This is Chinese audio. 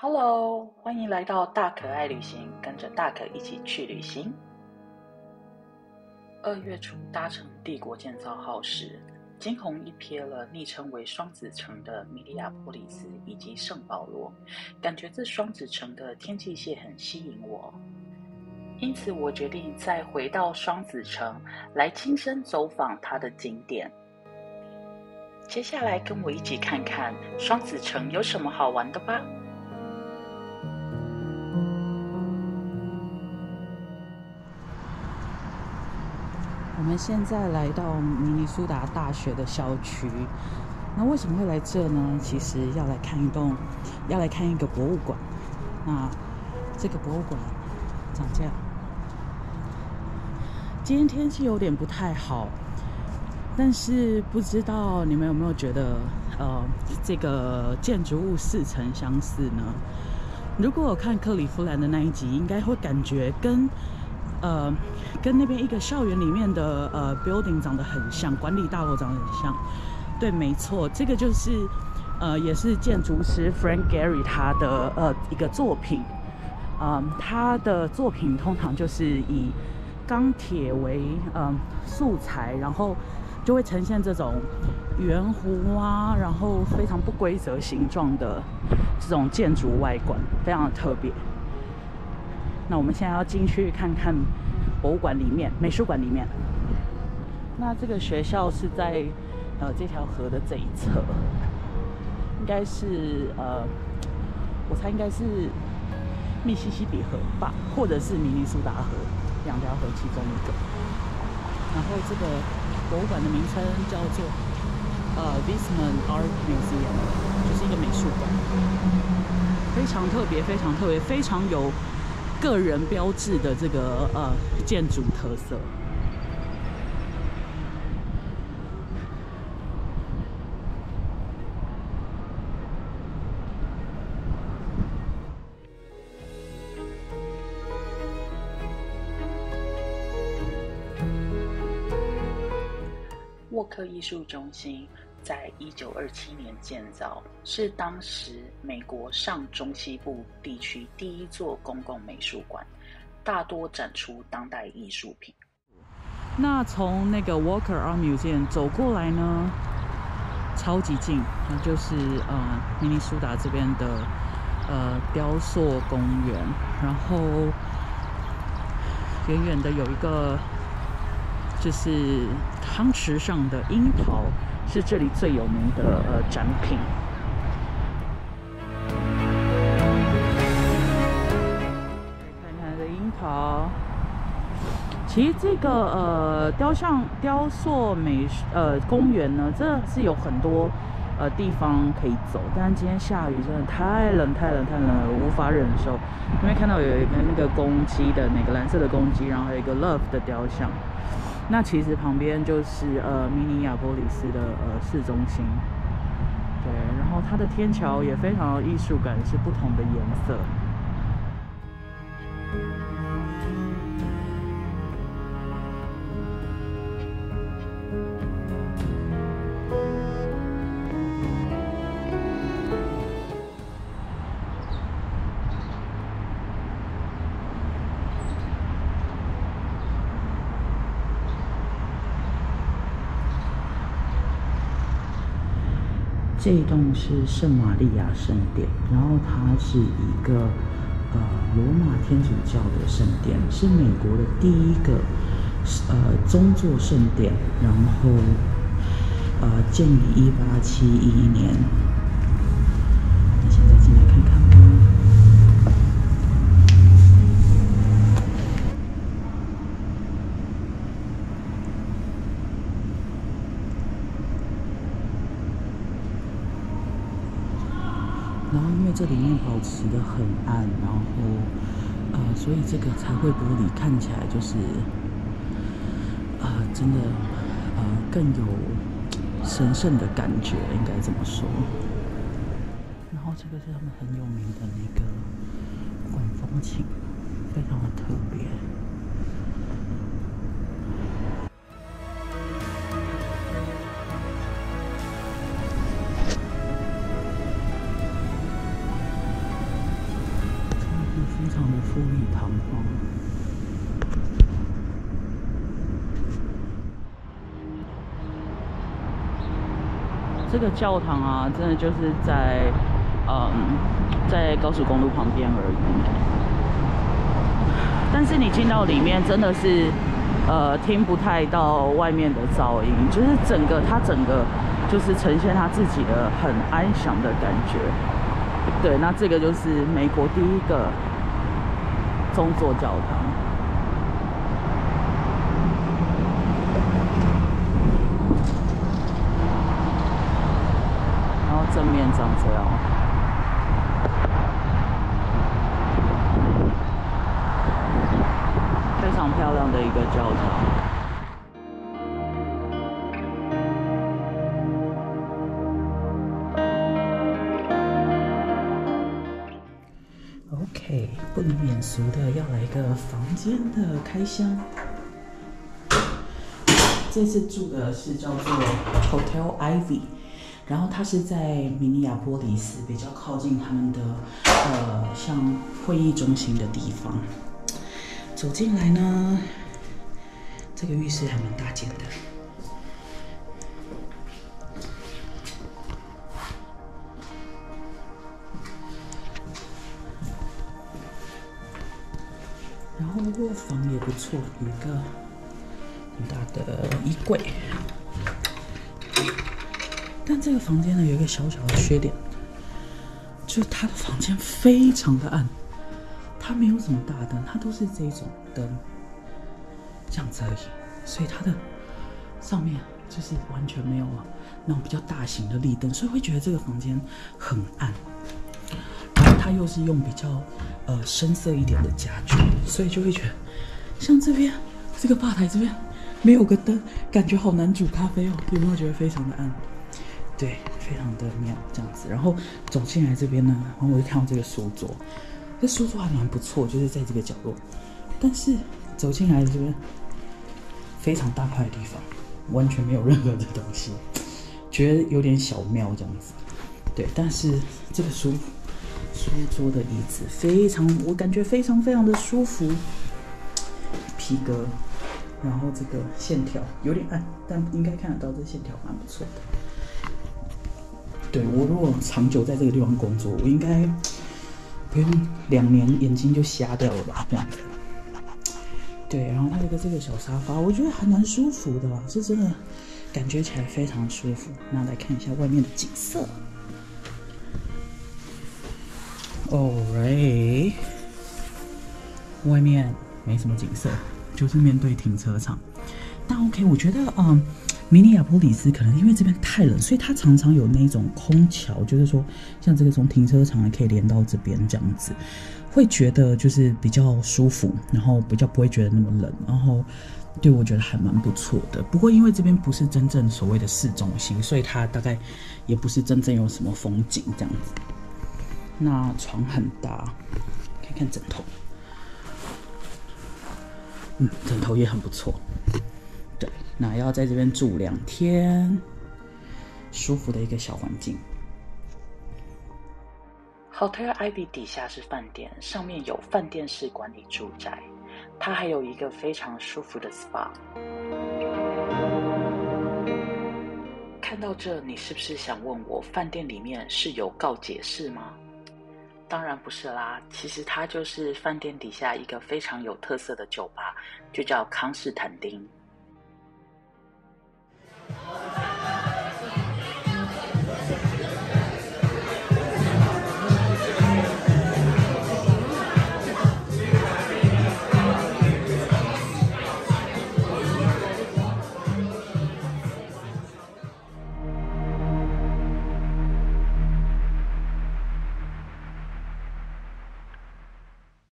Hello，欢迎来到大可爱旅行，跟着大可一起去旅行。2月初搭乘帝国建造号时，惊鸿一瞥了昵称为双子城的米利亚波利斯以及圣保罗，感觉这双子城的天际线很吸引我，因此我决定再回到双子城来亲身走访它的景点。接下来跟我一起看看双子城有什么好玩的吧。我们现在来到明尼苏达大学的校区。那为什么会来这呢？其实要来看一个博物馆。那这个博物馆长这样。今天天气有点不太好，但是不知道你们有没有觉得，这个建筑物似曾相似呢？如果我看克利夫兰的那一集，应该会感觉跟那边一个校园里面的building 长得很像，管理大楼长得很像。对，没错，这个就是也是建筑师 Frank Gehry 他的一个作品。他的作品通常就是以钢铁为素材，然后就会呈现这种圆弧啊，然后非常不规则形状的这种建筑外观，非常的特别。那我们现在要进去看看博物馆里面、美术馆里面。那这个学校是在这条河的这一侧，应该是我猜应该是密西西比河吧，或者是明尼苏达河，两条河其中一个。然后这个博物馆的名称叫做Viessmann Art Museum， 就是一个美术馆，非常特别，非常特别，非常有个人标志的这个建筑特色。沃克艺术中心在1927年建造，是当时美国上中西部地区第一座公共美术馆，大多展出当代艺术品。那从那个 Walker Art Museum 走过来呢，超级近，那就是明尼苏达这边的雕塑公园，然后远远的有一个就是汤匙上的樱桃，是这里最有名的展品。看看这樱桃。其实这个雕塑公园呢，真的是有很多地方可以走，但是今天下雨，真的太冷了，无法忍受。因为看到有一个那个公鸡的那个蓝色的公鸡，然后还有一个 Love 的雕像。那其实旁边就是明尼亚波利斯的市中心，对，然后它的天桥也非常有艺术感，是不同的颜色。这一栋是圣玛利亚圣殿，然后它是一个罗马天主教的圣殿，是美国的第一个宗座圣殿，然后建于1871年。那现在进来看看吧。然后因为这里面保持得很暗，然后所以这个彩绘玻璃看起来就是真的更有神圣的感觉，应该这么说。然后这个是他们很有名的那个管风琴，非常的特别。常的富丽堂皇。这个教堂啊，真的就是在高速公路旁边而已。但是你进到里面，真的是听不太到外面的噪音，就是它整个就是呈现它自己的很安详的感觉。对，那这个就是美国第一个宗座教堂。然后正面长这样。非常漂亮的一个教堂。OK， 不能免俗的要来个房间的开箱。这次住的是叫做 Hotel Ivy， 然后它是在明尼亚波利斯比较靠近他们的像会议中心的地方。走进来呢，这个浴室还蛮大间的。然后卧房也不错，有一个很大的衣柜。但这个房间呢，有一个小小的缺点，就是它的房间非常的暗。它没有什么大灯，它都是这种灯，这样子而已。所以它的上面就是完全没有那种比较大型的立灯，所以会觉得这个房间很暗。然后它又是用比较深色一点的家具，所以就会觉得像这边这个吧台这边没有个灯，感觉好难煮咖啡哦。有没有觉得非常的暗？对，非常的妙这样子。然后走进来这边呢，然后我就看到这个书桌。这书桌还蛮不错，就是在这个角落。但是走进来这边非常大块的地方，完全没有任何的东西，觉得有点小妙这样子。对，但是这个书桌的椅子我感觉非常非常的舒服，皮革，然后这个线条有点暗，但应该看得到这线条蛮不错的。对，我如果长久在这个地方工作，我应该不用2年眼睛就瞎掉了吧，这样子。对，然后它有个这个小沙发，我觉得还蛮舒服的啦，是真的感觉起来非常舒服。那来看一下外面的景色。Alright， 外面没什么景色，就是面对停车场。但 OK， 我觉得明尼亚波利斯可能因为这边太冷，所以它常常有那种空桥，就是说像这个从停车场也可以连到这边这样子，会觉得就是比较舒服，然后比较不会觉得那么冷，然后对我觉得还蛮不错的。不过因为这边不是真正所谓的市中心，所以它大概也不是真正有什么风景这样子。那床很大，看看枕头，枕头也很不错。对，那要在这边住2天，舒服的一个小环境。Hotel Ivy 底下是饭店，上面有饭店式管理住宅，它还有一个非常舒服的 SPA。看到这，你是不是想问我，饭店里面是有告解室吗？当然不是啦，其实它就是饭店底下一个非常有特色的酒吧，就叫康士坦丁。